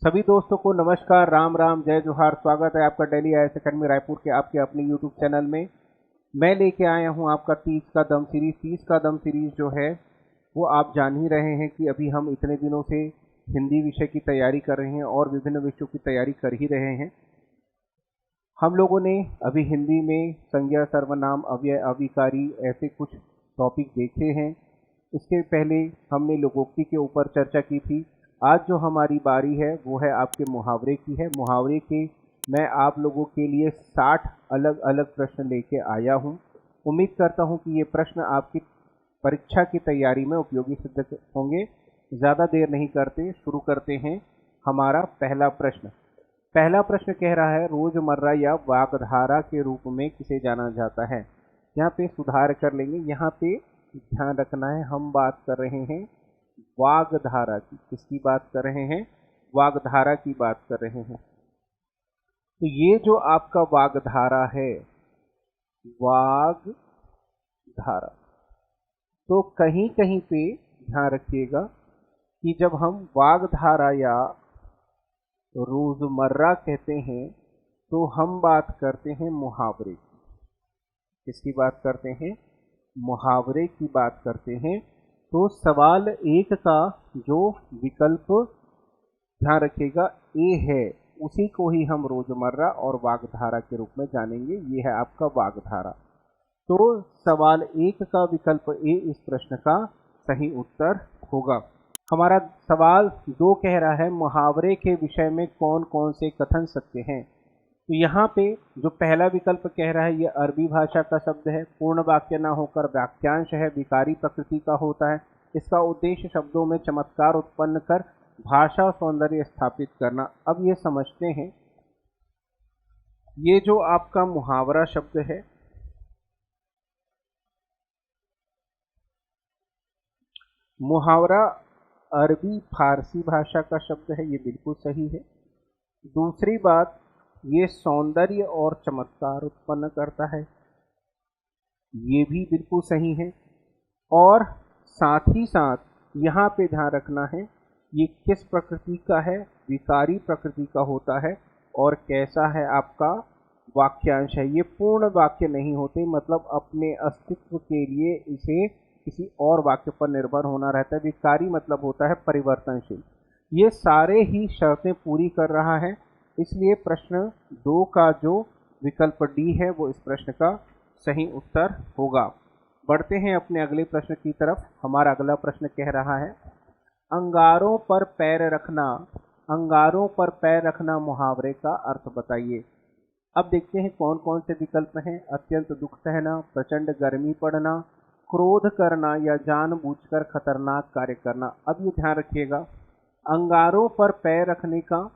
सभी दोस्तों को नमस्कार, राम राम, जय जोहार। स्वागत है आपका डेली आईएएस एकेडमी रायपुर के आपके अपने यूट्यूब चैनल में। मैं लेके आया हूं आपका 30 का दम सीरीज। 30 का दम सीरीज जो है वो आप जान ही रहे हैं कि अभी हम इतने दिनों से हिंदी विषय की तैयारी कर रहे हैं और विभिन्न विषयों की तैयारी कर ही रहे हैं। हम लोगों ने अभी हिंदी में संज्ञा, सर्वनाम, अव्यय, अविकारी ऐसे कुछ टॉपिक देखे हैं। इसके पहले हमने लोकोक्ति के ऊपर चर्चा की थी। आज जो हमारी बारी है वो है आपके मुहावरे की है। मुहावरे के मैं आप लोगों के लिए 60 अलग अलग प्रश्न लेके आया हूँ। उम्मीद करता हूँ कि ये प्रश्न आपकी परीक्षा की तैयारी में उपयोगी सिद्ध होंगे। ज़्यादा देर नहीं करते, शुरू करते हैं हमारा पहला प्रश्न। पहला प्रश्न कह रहा है, रोजमर्रा या वाग्धारा के रूप में किसे जाना जाता है। यहाँ पे सुधार कर लेंगे। यहाँ पे ध्यान रखना है, हम बात कर रहे हैं वाग्धारा की। किसकी बात कर रहे हैं? वाग्धारा की बात कर रहे हैं। तो ये जो आपका वाग्धारा है, वाग्धारा, तो कहीं कहीं पे ध्यान रखिएगा कि जब हम वाग्धारा या रोजमर्रा कहते हैं तो हम बात करते हैं मुहावरे की। किसकी बात करते हैं? मुहावरे की बात करते हैं। तो सवाल एक का जो विकल्प ध्यान रखिएगा ए है, उसी को ही हम रोजमर्रा और वाग्धारा के रूप में जानेंगे। ये है आपका वाग्धारा। तो सवाल एक का विकल्प ए इस प्रश्न का सही उत्तर होगा। हमारा सवाल दो कह रहा है, मुहावरे के विषय में कौन कौन से कथन सत्य हैं। तो यहाँ पे जो पहला विकल्प कह रहा है, ये अरबी भाषा का शब्द है, पूर्ण वाक्य ना होकर वाक्यांश है, विकारी प्रकृति का होता है। इसका उद्देश्य शब्दों में चमत्कार उत्पन्न कर भाषा सौंदर्य स्थापित करना। अब ये समझते हैं, ये जो आपका मुहावरा शब्द है, मुहावरा अरबी फारसी भाषा का शब्द है, ये बिल्कुल सही है। दूसरी बात, ये सौंदर्य और चमत्कार उत्पन्न करता है, ये भी बिल्कुल सही है। और साथ ही साथ यहाँ पे ध्यान रखना है, ये किस प्रकृति का है? विकारी प्रकृति का होता है। और कैसा है आपका? वाक्यांश है। ये पूर्ण वाक्य नहीं होते, मतलब अपने अस्तित्व के लिए इसे किसी और वाक्य पर निर्भर होना रहता है। विकारी मतलब होता है परिवर्तनशील। ये सारे ही शर्तें पूरी कर रहा है, इसलिए प्रश्न दो का जो विकल्प डी है वो इस प्रश्न का सही उत्तर होगा। बढ़ते हैं अपने अगले प्रश्न की तरफ। हमारा अगला प्रश्न कह रहा है, अंगारों पर पैर रखना, अंगारों पर पैर रखना मुहावरे का अर्थ बताइए। अब देखते हैं कौन कौन से विकल्प हैं। अत्यंत दुख सहना, प्रचंड गर्मी पड़ना, क्रोध करना या जानबूझकर खतरनाक कार्य करना। अब ये ध्यान रखिएगा, अंगारों पर पैर रखने का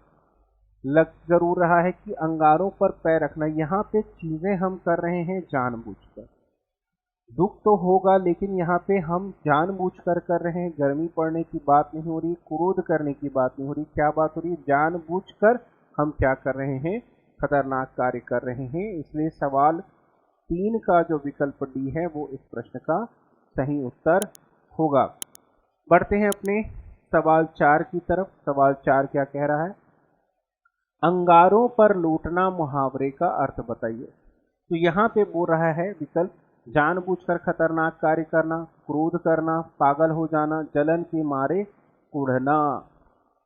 लग जरूर रहा है कि अंगारों पर पैर रखना, यहाँ पे चीजें हम कर रहे हैं जानबूझकर। दुख तो होगा लेकिन यहाँ पे हम जानबूझकर कर रहे हैं। गर्मी पड़ने की बात नहीं हो रही, क्रोध करने की बात नहीं हो रही। क्या बात हो रही है? जानबूझकर हम क्या कर रहे हैं? खतरनाक कार्य कर रहे हैं। इसलिए सवाल 3 का जो विकल्प डी है वो इस प्रश्न का सही उत्तर होगा। बढ़ते हैं अपने सवाल 4 की तरफ। सवाल 4 क्या कह रहा है? अंगारों पर लूटना मुहावरे का अर्थ बताइए। तो यहाँ पे बोल रहा है विकल्प, जानबूझकर खतरनाक कार्य करना, क्रोध करना, पागल हो जाना, जलन के मारे कुढ़ना।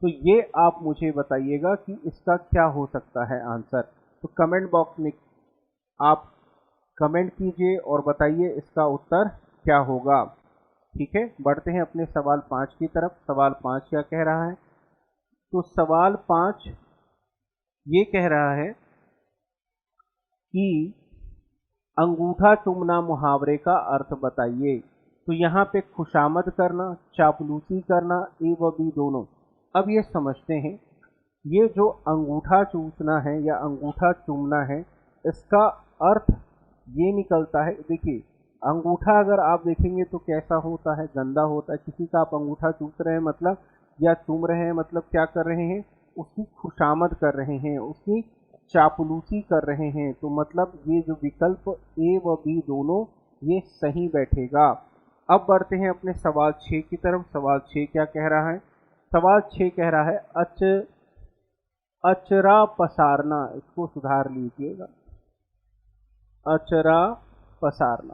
तो ये आप मुझे बताइएगा कि इसका क्या हो सकता है आंसर। तो कमेंट बॉक्स में आप कमेंट कीजिए और बताइए इसका उत्तर क्या होगा। ठीक है, बढ़ते हैं अपने सवाल 5 की तरफ। सवाल 5 क्या कह रहा है? तो सवाल 5 ये कह रहा है कि अंगूठा चूमना मुहावरे का अर्थ बताइए। तो यहाँ पे खुशामद करना, चापलूसी करना, ए व बी दोनों। अब ये समझते हैं, ये जो अंगूठा चूसना है या अंगूठा चूमना है, इसका अर्थ ये निकलता है। देखिए, अंगूठा अगर आप देखेंगे तो कैसा होता है? गंदा होता है। किसी का आप अंगूठा चूस रहे हैं मतलब, या चूम रहे हैं मतलब क्या कर रहे हैं? उसकी खुशामद कर रहे हैं, उसकी चापलूसी कर रहे हैं। तो मतलब ये जो विकल्प ए व बी दोनों ये सही बैठेगा। अब बढ़ते हैं अपने सवाल 6 की तरफ। सवाल 6 क्या कह रहा है? सवाल 6 कह रहा है, अचरा पसारना, इसको सुधार लीजिएगा, अचरा पसारना।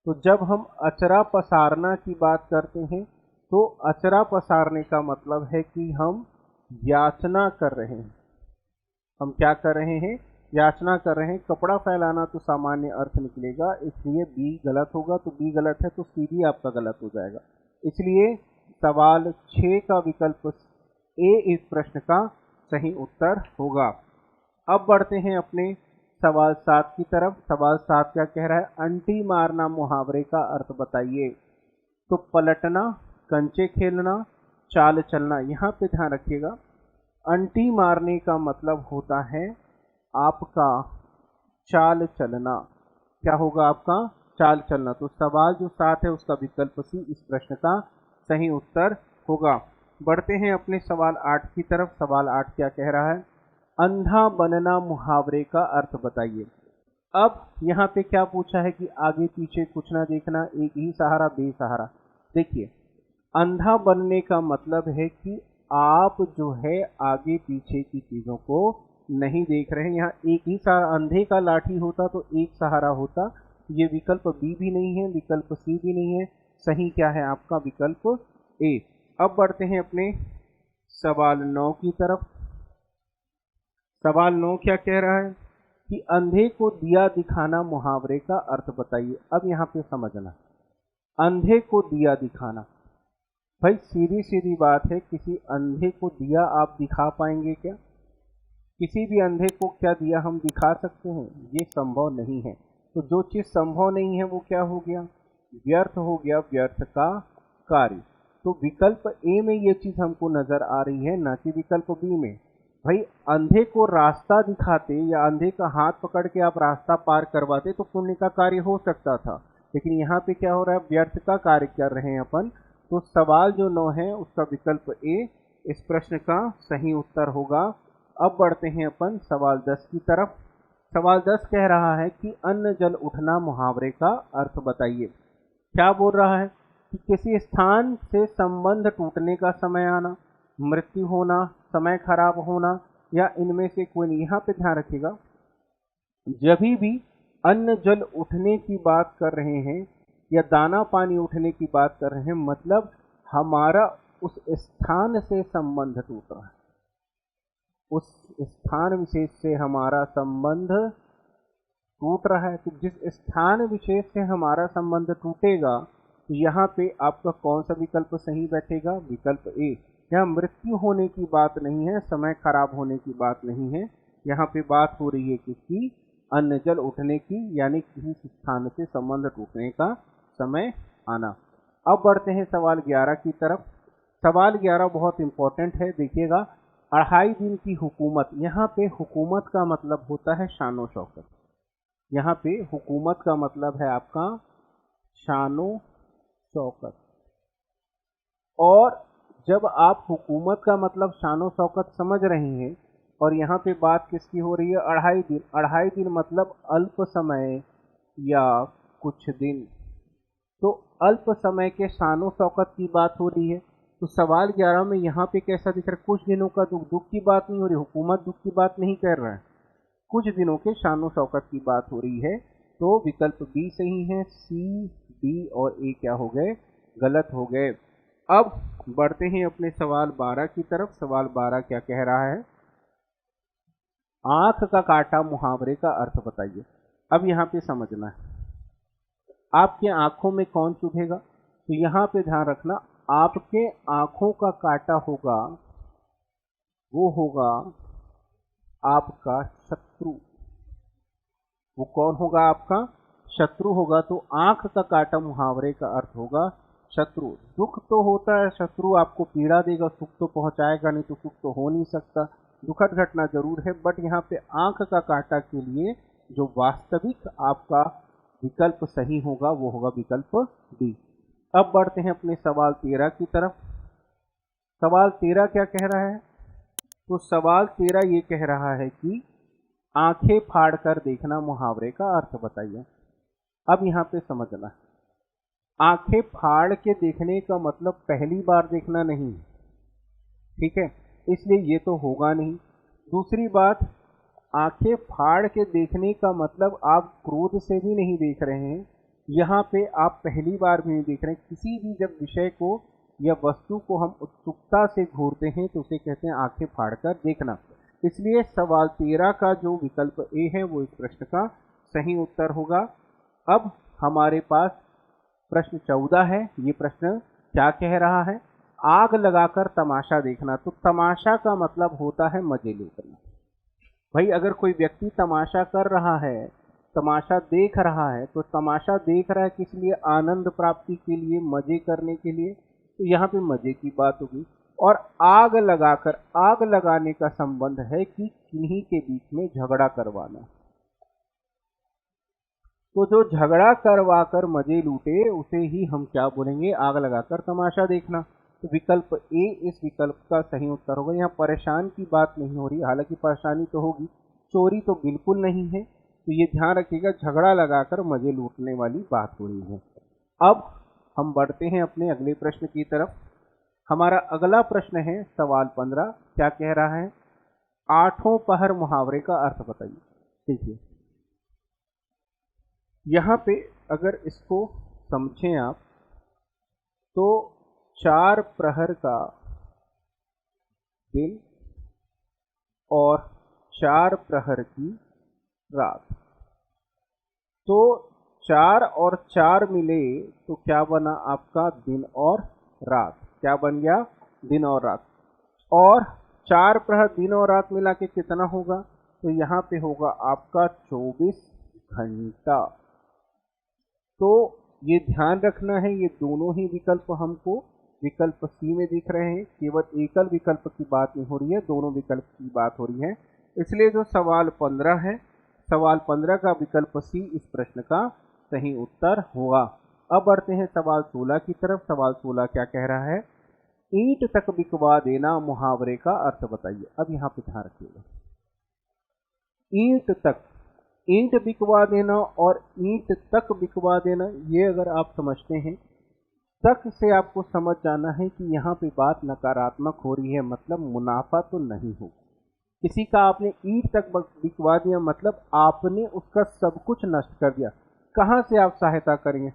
तो जब हम अचरा पसारना की बात करते हैं तो अचरा पसारने का मतलब है कि हम याचना कर रहे हैं। हम क्या कर रहे हैं? याचना कर रहे हैं। कपड़ा फैलाना तो सामान्य अर्थ निकलेगा, इसलिए बी गलत होगा, तो बी गलत है तो सी भी आपका गलत हो जाएगा। इसलिए सवाल 6 का विकल्प ए इस प्रश्न का सही उत्तर होगा। अब बढ़ते हैं अपने सवाल 7 की तरफ। सवाल 7 क्या कह रहा है? अंटी मारना मुहावरे का अर्थ बताइए। तो पलटना, कंचे खेलना, चाल चलना, यहाँ पे ध्यान रखिएगा। अंटी मारने का मतलब होता है आपका चाल चलना। क्या होगा आपका? चाल चलना। तो सवाल जो 7 है उसका विकल्प सी इस प्रश्न का सही उत्तर होगा। बढ़ते हैं अपने सवाल 8 की तरफ। सवाल 8 क्या कह रहा है? अंधा बनना मुहावरे का अर्थ बताइए। अब यहाँ पे क्या पूछा है कि आगे पीछे कुछ ना देखना, एक ही सहारा बेसहारा। देखिए, अंधा बनने का मतलब है कि आप जो है आगे पीछे की चीजों को नहीं देख रहे हैं। यहाँ एक ही सहारा, अंधे का लाठी होता तो एक सहारा होता। ये विकल्प बी भी नहीं है, विकल्प सी भी नहीं है। सही क्या है आपका? विकल्प ए। अब बढ़ते हैं अपने सवाल 9 की तरफ। सवाल 9 क्या कह रहा है कि अंधे को दिया दिखाना मुहावरे का अर्थ बताइए। अब यहाँ पे समझना, अंधे को दिया दिखाना, भाई सीधी सीधी बात है, किसी अंधे को दिया आप दिखा पाएंगे क्या? किसी भी अंधे को क्या दिया हम दिखा सकते हैं? ये संभव नहीं है। तो जो चीज संभव नहीं है वो क्या हो गया? व्यर्थ हो गया, व्यर्थ का कार्य। तो विकल्प ए में ये चीज हमको नजर आ रही है, ना कि विकल्प बी में। भाई अंधे को रास्ता दिखाते या अंधे का हाथ पकड़ के आप रास्ता पार करवाते तो पुण्य का कार्य हो सकता था, लेकिन यहाँ पे क्या हो रहा है? व्यर्थ का कार्य कर रहे हैं अपन। तो सवाल जो 9 है उसका विकल्प ए इस प्रश्न का सही उत्तर होगा। अब बढ़ते हैं अपन सवाल 10 की तरफ। सवाल 10 कह रहा है कि अन्न जल उठना मुहावरे का अर्थ बताइए। क्या बोल रहा है कि किसी स्थान से संबंध टूटने का समय आना, मृत्यु होना, समय खराब होना, या इनमें से कोई नहीं। यहाँ पे ध्यान रखिएगा, जब भी अन्न जल उठने की बात कर रहे हैं या दाना पानी उठने की बात कर रहे हैं, मतलब हमारा उस स्थान से संबंध टूट रहा है, उस स्थान विशेष से हमारा संबंध टूट रहा है। तो जिस स्थान विशेष से हमारा संबंध टूटेगा तो यहाँ पे आपका कौन सा विकल्प सही बैठेगा? विकल्प ए। यहाँ मृत्यु होने की बात नहीं है, समय खराब होने की बात नहीं है, यहाँ पे बात हो रही है किसी अन्न जल उठने की, यानी किसी स्थान से संबंध टूटने का समय आना। अब बढ़ते हैं सवाल 11 की तरफ। सवाल 11 बहुत इंपॉर्टेंट है, देखिएगा। 2.5 दिन की हुकूमत, यहाँ पे हुकूमत का मतलब होता है शानो शौकत। यहाँ पे हुकूमत का मतलब है आपका शानो शौकत। और जब आप हुकूमत का मतलब शानो शौकत समझ रहे हैं और यहाँ पे बात किसकी हो रही है? 2.5 दिन। 2.5 दिन मतलब अल्प समय या कुछ दिन। तो अल्प समय के शानो शौकत की बात हो रही है। तो सवाल 11 में यहाँ पे कैसा दिख रहा है? कुछ दिनों का दुख। दुख की बात नहीं हो रही, हुकूमत दुख की बात नहीं कर रहा है, कुछ दिनों के शानो शौकत की बात हो रही है। तो विकल्प बी सही है, सी, डी और ए क्या हो गए? गलत हो गए। अब बढ़ते हैं अपने सवाल 12 की तरफ। सवाल 12 क्या कह रहा है? आंख का काटा मुहावरे का अर्थ बताइए। अब यहाँ पे समझना है, आपके आंखों में कौन चुभेगा? तो यहाँ पे ध्यान रखना, आपके आंखों का काटा होगा, वो होगा आपका शत्रु। वो कौन होगा? आपका शत्रु होगा। तो आंख का काटा मुहावरे का अर्थ होगा शत्रु। दुख तो होता है, शत्रु आपको पीड़ा देगा, सुख तो पहुंचाएगा नहीं, तो सुख तो हो नहीं सकता। दुखद घटना जरूर है, बट यहाँ पे आंख का काटा के लिए जो वास्तविक आपका विकल्प सही होगा वो होगा विकल्प डी। अब बढ़ते हैं अपने सवाल 13 की तरफ। सवाल 13 क्या कह रहा है? तो सवाल 13 ये कह रहा है कि आंखें फाड़ कर देखना मुहावरे का अर्थ बताइए। अब यहाँ पे समझना, आंखें फाड़ के देखने का मतलब पहली बार देखना नहीं, ठीक है? इसलिए ये तो होगा नहीं। दूसरी बात, आंखें फाड़ के देखने का मतलब आप क्रोध से भी नहीं देख रहे हैं, यहाँ पे आप पहली बार भी नहीं देख रहे हैं। किसी भी जब विषय को या वस्तु को हम उत्सुकता से घूरते हैं तो उसे कहते हैं आंखें फाड़कर देखना। इसलिए सवाल 13 का जो विकल्प ए है वो इस प्रश्न का सही उत्तर होगा। अब हमारे पास प्रश्न 14 है। ये प्रश्न क्या कह रहा है? आग लगाकर तमाशा देखना। तो तमाशा का मतलब होता है मजे लूटना। भाई अगर कोई व्यक्ति तमाशा कर रहा है, तमाशा देख रहा है, तो तमाशा देख रहा है किस लिए? आनंद प्राप्ति के लिए, मजे करने के लिए। तो यहाँ पे मजे की बात होगी। और आग लगाकर, आग लगाने का संबंध है कि किन्हीं के बीच में झगड़ा करवाना। तो जो झगड़ा करवाकर मजे लूटे उसे ही हम क्या बोलेंगे? आग लगाकर तमाशा देखना। तो विकल्प ए इस विकल्प का सही उत्तर होगा। यहाँ परेशान की बात नहीं हो रही, हालांकि परेशानी तो होगी, चोरी तो बिल्कुल नहीं है। तो ये ध्यान रखिएगा, झगड़ा लगाकर मजे लूटने वाली बात हो रही है। अब हम बढ़ते हैं अपने अगले प्रश्न की तरफ। हमारा अगला प्रश्न है सवाल 15। क्या कह रहा है? आठों पहर मुहावरे का अर्थ बताइए। देखिए यहाँ पे अगर इसको समझें आप तो 4 प्रहर का दिन और 4 प्रहर की रात। तो 4 और 4 मिले तो क्या बना आपका? दिन और रात। क्या बन गया? दिन और रात। और 4 प्रहर दिन और रात मिला के कितना होगा? तो यहाँ पे होगा आपका 24 घंटा। तो ये ध्यान रखना है, ये दोनों ही विकल्प हमको विकल्प सी में दिख रहे हैं। केवल एकल विकल्प की बात नहीं हो रही है, दोनों विकल्प की बात हो रही है। इसलिए जो सवाल 15 है, सवाल 15 का विकल्प सी इस प्रश्न का सही उत्तर होगा। अब बढ़ते हैं सवाल 16 की तरफ। सवाल 16 क्या कह रहा है? ईंट तक बिकवा देना मुहावरे का अर्थ बताइए। अब यहाँ पे ध्यान रखिएगा, ईंट तक, ईंट बिकवा देना और ईंट तक बिकवा देना, ये अगर आप समझते हैं, तक से आपको समझ जाना है कि यहाँ पे बात नकारात्मक हो रही है, मतलब मुनाफा तो नहीं होगा। किसी का आपने ईंट तक बिकवा दिया मतलब आपने उसका सब कुछ नष्ट कर दिया। कहाँ से आप सहायता करेंगे?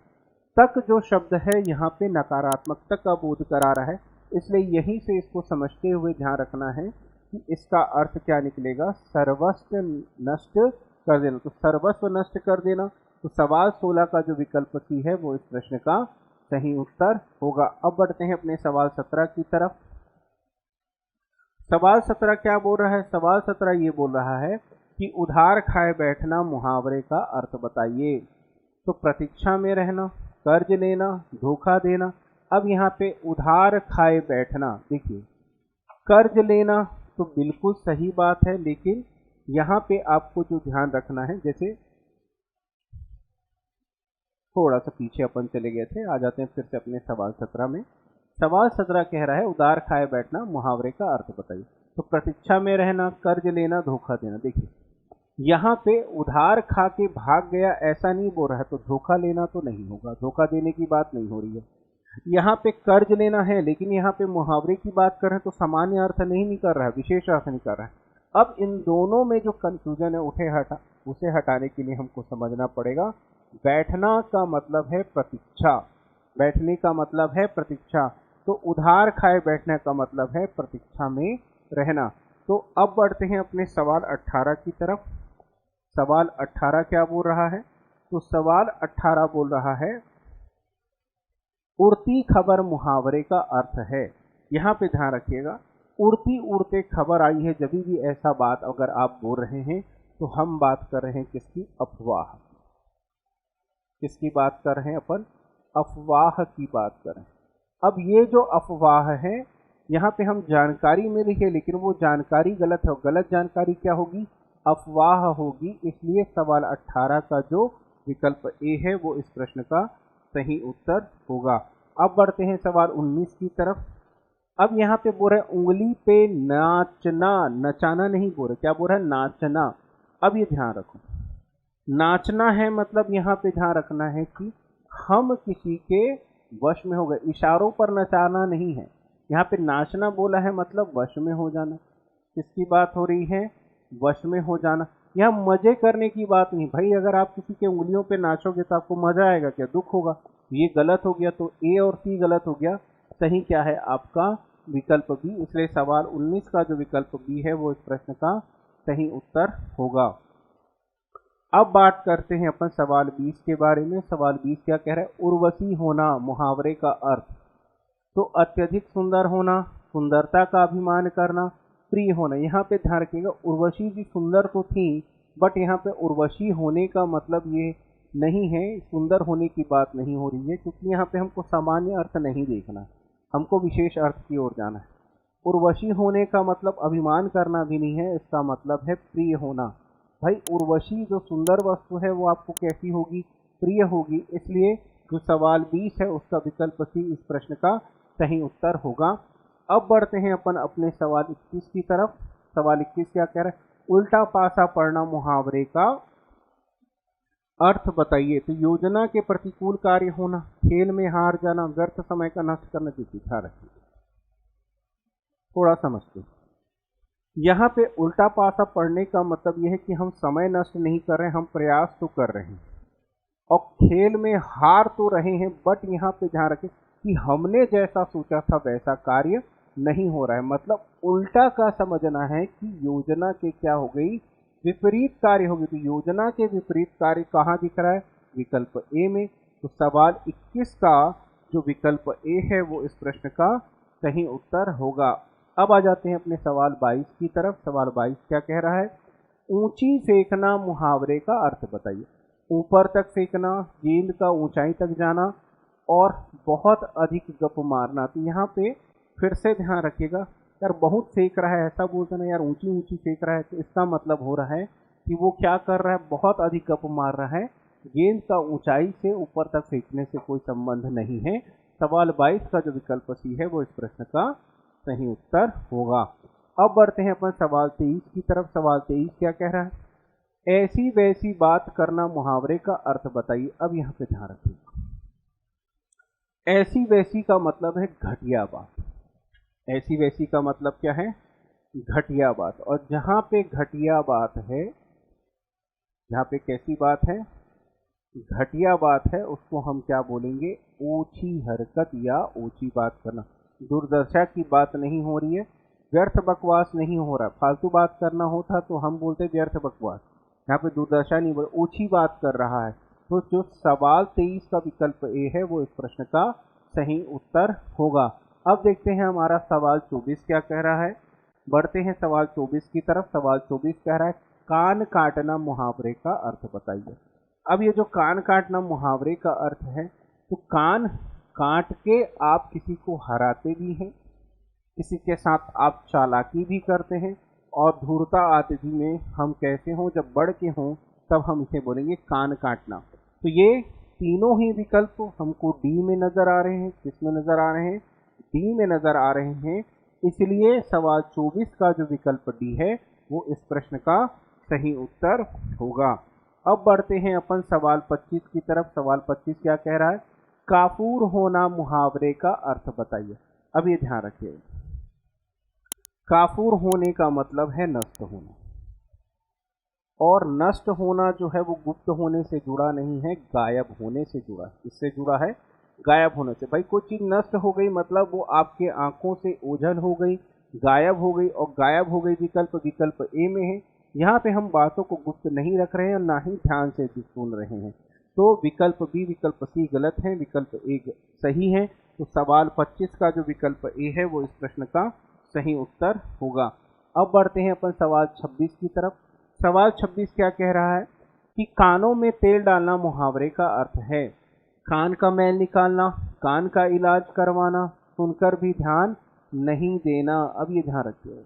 तक जो शब्द है यहाँ पे नकारात्मकता का बोध करा रहा है, इसलिए यहीं से इसको समझते हुए ध्यान रखना है कि इसका अर्थ क्या निकलेगा? सर्वस्व नष्ट कर देना। तो सर्वस्व नष्ट कर देना। तो सवाल 16 का जो विकल्प सी है वो इस प्रश्न का सही उत्तर होगा। अब बढ़ते हैं अपने सवाल 17 की तरफ। सवाल 17 क्या बोल रहा है? सवाल 17 ये बोल रहा है कि उधार खाए बैठना मुहावरे का अर्थ बताइए। तो प्रतीक्षा में रहना, कर्ज लेना, धोखा देना। अब यहाँ पे उधार खाए बैठना, देखिए कर्ज लेना तो बिल्कुल सही बात है, लेकिन यहाँ पे आपको जो ध्यान रखना है, जैसे थोड़ा सा पीछे अपन चले गए थे, आ जाते हैं फिर से अपने सवाल 17 में। सवाल 17 कह रहा है उधार खाए बैठना मुहावरे का अर्थ बताइए। तो प्रतीक्षा में रहना, कर्ज लेना, धोखा देना। देखिए यहाँ पे उधार खा के भाग गया ऐसा नहीं बोल रहा है, तो धोखा लेना तो नहीं होगा, धोखा देने की बात नहीं हो रही है। यहाँ पे कर्ज लेना है, लेकिन यहाँ पे मुहावरे की बात कर रहे हैं तो सामान्य अर्थ नहीं कर रहा है, विशेष अर्थ नहीं कर रहा है। अब इन दोनों में जो कंफ्यूजन है उसे हटाने के लिए हमको समझना पड़ेगा, बैठना का मतलब है प्रतीक्षा, बैठने का मतलब है प्रतीक्षा। तो उधार खाए बैठने का मतलब है प्रतीक्षा में रहना। तो अब बढ़ते हैं अपने सवाल 18 की तरफ। सवाल 18 क्या बोल रहा है? तो सवाल 18 बोल रहा है उड़ती खबर मुहावरे का अर्थ है। यहाँ पे ध्यान रखिएगा, उड़ती उड़ते खबर आई है। जब भी ऐसा बात अगर आप बोल रहे हैं तो हम बात कर रहे हैं किसकी? अफवाह। किसकी बात कर रहे हैं अपन? अफवाह की बात कर रहे हैं। अब ये जो अफवाह है, यहाँ पे हम जानकारी में लिखे, लेकिन वो जानकारी गलत है। गलत जानकारी क्या होगी? अफवाह होगी। इसलिए सवाल 18 का जो विकल्प ए है वो इस प्रश्न का सही उत्तर होगा। अब बढ़ते हैं सवाल 19 की तरफ। अब यहाँ पे बोल रहे उंगली पे नाचना, नचाना नहीं बोल रहे, क्या बोल रहा है? नाचना। अब ये ध्यान रखो, नाचना है मतलब यहाँ पे ध्यान रखना है कि हम किसी के वश में हो गए। इशारों पर नचाना नहीं है, यहाँ पे नाचना बोला है मतलब वश में हो जाना। किसकी बात हो रही है? वश में हो जाना। यहाँ मजे करने की बात नहीं भाई, अगर आप किसी के उंगलियों पे नाचोगे तो आपको मजा आएगा क्या? दुख होगा। ये गलत हो गया, तो ए और सी गलत हो गया। सही क्या है आपका? विकल्प बी। इसलिए सवाल 19 का जो विकल्प बी है वो इस प्रश्न का सही उत्तर होगा। अब बात करते हैं अपन सवाल 20 के बारे में। सवाल 20 क्या कह रहा है? उर्वशी होना मुहावरे का अर्थ। तो अत्यधिक सुंदर होना, सुंदरता का अभिमान करना, प्रिय होना। यहाँ पे ध्यान रखिएगा, उर्वशी जी सुंदर तो थी, बट यहाँ पे उर्वशी होने का मतलब ये नहीं है, सुंदर होने की बात नहीं हो रही है, क्योंकि यहाँ पे हमको सामान्य अर्थ नहीं देखना, हमको विशेष अर्थ की ओर जाना है। उर्वशी होने का मतलब अभिमान करना भी नहीं है, इसका मतलब है प्रिय होना। भाई उर्वशी जो सुंदर वस्तु है वो आपको कैसी होगी? प्रिय होगी। इसलिए जो सवाल 20 है उसका विकल्प सी इस प्रश्न का सही उत्तर होगा। अब बढ़ते हैं अपन अपने सवाल 21 की तरफ। सवाल 21 क्या कह रहा है? उल्टा पासा पड़ना मुहावरे का अर्थ बताइए। तो योजना के प्रतिकूल कार्य होना, खेल में हार जाना, व्यर्थ समय का नष्ट करना की दिखा रखिए। थोड़ा समझते हैं। यहाँ पे उल्टा पासा पढ़ने का मतलब यह है कि हम समय नष्ट नहीं कर रहे हैं, हम प्रयास तो कर रहे हैं और खेल में हार तो रहे हैं, बट यहाँ पे ध्यान रखें कि हमने जैसा सोचा था वैसा कार्य नहीं हो रहा है। मतलब उल्टा का समझना है कि योजना के क्या हो गई? विपरीत कार्य हो गई। तो योजना के विपरीत कार्य कहाँ दिख रहा है? विकल्प ए में। तो सवाल 21 का जो विकल्प ए है वो इस प्रश्न का सही उत्तर होगा। अब आ जाते हैं अपने सवाल 22 की तरफ। सवाल 22 क्या कह रहा है? ऊंची फेंकना मुहावरे का अर्थ बताइए। ऊपर तक फेंकना, गेंद का ऊंचाई तक जाना और बहुत अधिक गप मारना। तो यहाँ पे फिर से ध्यान रखिएगा, यार बहुत फेंक रहा है ऐसा बोलते ना, यार ऊंची ऊंची फेंक रहा है, तो इसका मतलब हो रहा है कि वो क्या कर रहा है? बहुत अधिक गप मार रहा है। गेंद का ऊंचाई से ऊपर तक फेंकने से कोई संबंध नहीं है। सवाल 22 का जो विकल्प सी है वो इस प्रश्न का सही उत्तर होगा। अब बढ़ते हैं अपन सवाल 23 की तरफ। सवाल 23 क्या कह रहा है? ऐसी वैसी बात करना मुहावरे का अर्थ बताइए। अब यहाँ पे ध्यान रखिएगा, ऐसी वैसी का मतलब है घटिया बात। ऐसी वैसी का मतलब क्या है? घटिया बात। और जहां पे घटिया बात है, जहां पे कैसी बात है? घटिया बात है, उसको हम क्या बोलेंगे? ऊंची हरकत या ऊंची बात करना। दुर्दशा की बात नहीं हो रही है, व्यर्थ बकवास नहीं हो रहा। फालतू बात करना होता तो हम बोलते व्यर्थ बकवास, यहाँ पे दुर्दशा नहीं बोल, ऊंची बात कर रहा है। तो जो सवाल 23 का विकल्प ए है वो इस प्रश्न का सही उत्तर होगा। अब देखते हैं हमारा सवाल 24 क्या कह रहा है। बढ़ते हैं सवाल 24 की तरफ। सवाल 24 कह रहा है कान काटना मुहावरे का अर्थ बताइए। अब ये जो कान काटना मुहावरे का अर्थ है, तो कान काट के आप किसी को हराते भी हैं, किसी के साथ आप चालाकी भी करते हैं, और धूर्ता आतिथ्य में हम कैसे हों? जब बढ़ के हों तब हम इसे बोलेंगे कान काटना। तो ये तीनों ही विकल्प हमको डी में नजर आ रहे हैं। किस में नजर आ रहे हैं? डी में नजर आ रहे हैं। इसलिए सवाल 24 का जो विकल्प डी है वो इस प्रश्न का सही उत्तर होगा। अब बढ़ते हैं अपन सवाल 25 की तरफ। सवाल 25 क्या कह रहा है? काफूर होना मुहावरे का अर्थ बताइए। अब ये ध्यान रखिए, काफूर होने का मतलब है नष्ट होना, और नष्ट होना जो है वो गुप्त होने से जुड़ा नहीं है, गायब होने से जुड़ा है। इससे जुड़ा है गायब होने से। भाई कोई चीज नष्ट हो गई मतलब वो आपके आंखों से ओझल हो गई, गायब हो गई, और गायब हो गई विकल्प ए में है। यहाँ पे हम बातों को गुप्त नहीं रख रहे हैं, ना ही ध्यान से सुन रहे हैं। तो विकल्प बी विकल्प सी गलत है, विकल्प ए सही है। तो सवाल 25 का जो विकल्प ए है वो इस प्रश्न का सही उत्तर होगा। अब बढ़ते हैं अपन सवाल 26 की तरफ। सवाल 26 क्या कह रहा है कि कानों में तेल डालना मुहावरे का अर्थ है। कान का मैल निकालना, कान का इलाज करवाना, सुनकर भी ध्यान नहीं देना। अब ये ध्यान रखिए,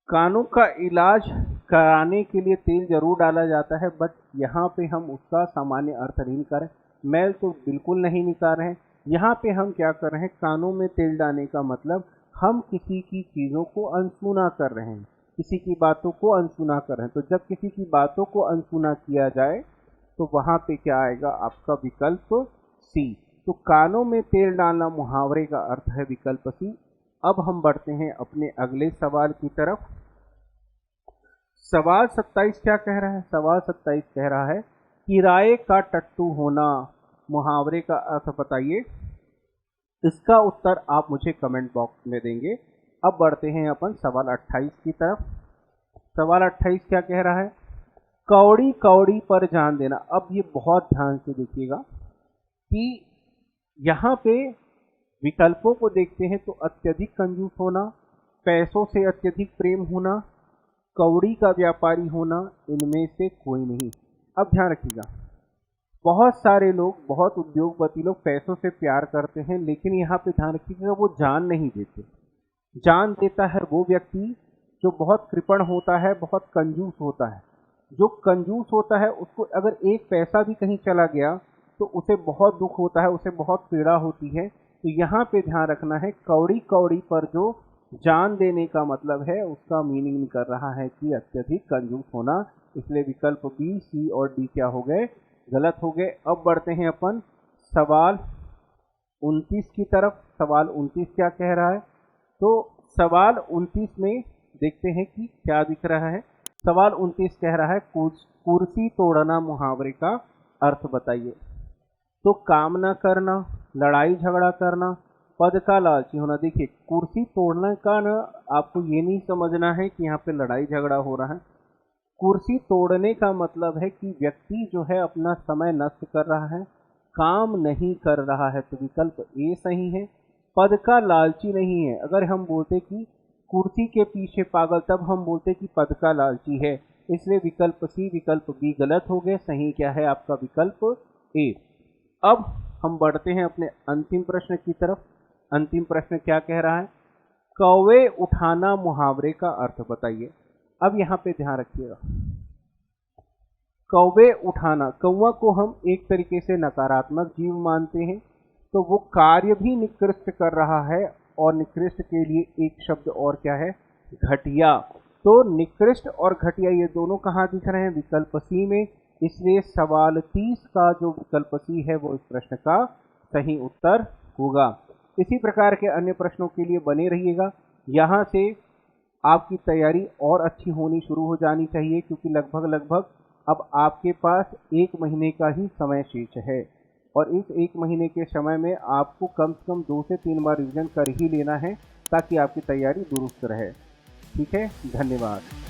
कानों का इलाज कराने के लिए तेल जरूर डाला जाता है, बट यहाँ पे हम उसका सामान्य अर्थ नहीं कर रहे। मैल तो बिल्कुल नहीं निकाल रहे हैं। यहाँ पे हम क्या कर रहे हैं? कानों में तेल डालने का मतलब हम किसी की चीज़ों को अनसुना कर रहे हैं, किसी की बातों को अनसुना कर रहे हैं। तो जब किसी की बातों को अनसुना किया जाए तो वहाँ पे क्या आएगा? आपका विकल्प सी। तो कानों में तेल डालना मुहावरे का अर्थ है विकल्प सी। अब हम बढ़ते हैं अपने अगले सवाल की तरफ। सवाल 27 क्या कह रहा है? सवाल 27 कह रहा है किराए का टट्टू होना मुहावरे का अर्थ बताइए। इसका उत्तर आप मुझे कमेंट बॉक्स में देंगे। अब बढ़ते हैं अपन सवाल 28 की तरफ। सवाल 28 क्या कह रहा है? कौड़ी कौड़ी पर जान देना। अब ये बहुत ध्यान से देखिएगा कि यहाँ पे विकल्पों को देखते हैं तो अत्यधिक कंजूस होना, पैसों से अत्यधिक प्रेम होना, कौड़ी का व्यापारी होना, इनमें से कोई नहीं। अब ध्यान रखिएगा, बहुत सारे लोग, बहुत उद्योगपति लोग पैसों से प्यार करते हैं, लेकिन यहाँ पे ध्यान रखिएगा वो जान नहीं देते। जान देता है वो व्यक्ति जो बहुत कृपण होता है, बहुत कंजूस होता है। जो कंजूस होता है उसको अगर एक पैसा भी कहीं चला गया तो उसे बहुत दुख होता है, उसे बहुत पीड़ा होती है। तो यहाँ पे ध्यान रखना है, कौड़ी कौड़ी पर जो जान देने का मतलब है उसका मीनिंग कर रहा है कि अत्यधिक कंजूस होना। इसलिए विकल्प बी, सी और डी क्या हो गए? गलत हो गए। अब बढ़ते हैं अपन सवाल 29 की तरफ। सवाल 29 क्या कह रहा है? तो सवाल 29 में देखते हैं कि क्या दिख रहा है। सवाल 29 कह रहा है कुर्सी तोड़ना मुहावरे का अर्थ बताइए। तो कामना करना, लड़ाई झगड़ा करना, पद का लालची होना। देखिए, कुर्सी तोड़ने का ना आपको ये नहीं समझना है कि यहाँ पे लड़ाई झगड़ा हो रहा है। कुर्सी तोड़ने का मतलब है कि व्यक्ति जो है अपना समय नष्ट कर रहा है, काम नहीं कर रहा है। तो विकल्प ए सही है। पद का लालची नहीं है। अगर हम बोलते कि कुर्सी के पीछे पागल, तब हम बोलते कि पद का लालची है। इसलिए विकल्प सी, विकल्प बी गलत हो गए। सही क्या है आपका? विकल्प ए। अब हम बढ़ते हैं अपने अंतिम प्रश्न की तरफ। अंतिम प्रश्न क्या कह रहा है? कौवे उठाना मुहावरे का अर्थ बताइए। अब यहाँ पे ध्यान रखिएगा, कौवे उठाना, कौवा को हम एक तरीके से नकारात्मक जीव मानते हैं, तो वो कार्य भी निकृष्ट कर रहा है। और निकृष्ट के लिए एक शब्द और क्या है? घटिया। तो निकृष्ट और घटिया ये दोनों कहाँ दिख रहे हैं? विकल्प सी में। इसलिए सवाल 30 का जो विकल्प सी है वो इस प्रश्न का सही उत्तर होगा। इसी प्रकार के अन्य प्रश्नों के लिए बने रहिएगा। यहाँ से आपकी तैयारी और अच्छी होनी शुरू हो जानी चाहिए, क्योंकि लगभग अब आपके पास 1 महीने का ही समय शेष है। और इस 1 महीने के समय में आपको कम से कम 2 से 3 बार रिवीजन कर ही लेना है, ताकि आपकी तैयारी दुरुस्त रहे। ठीक है, धन्यवाद।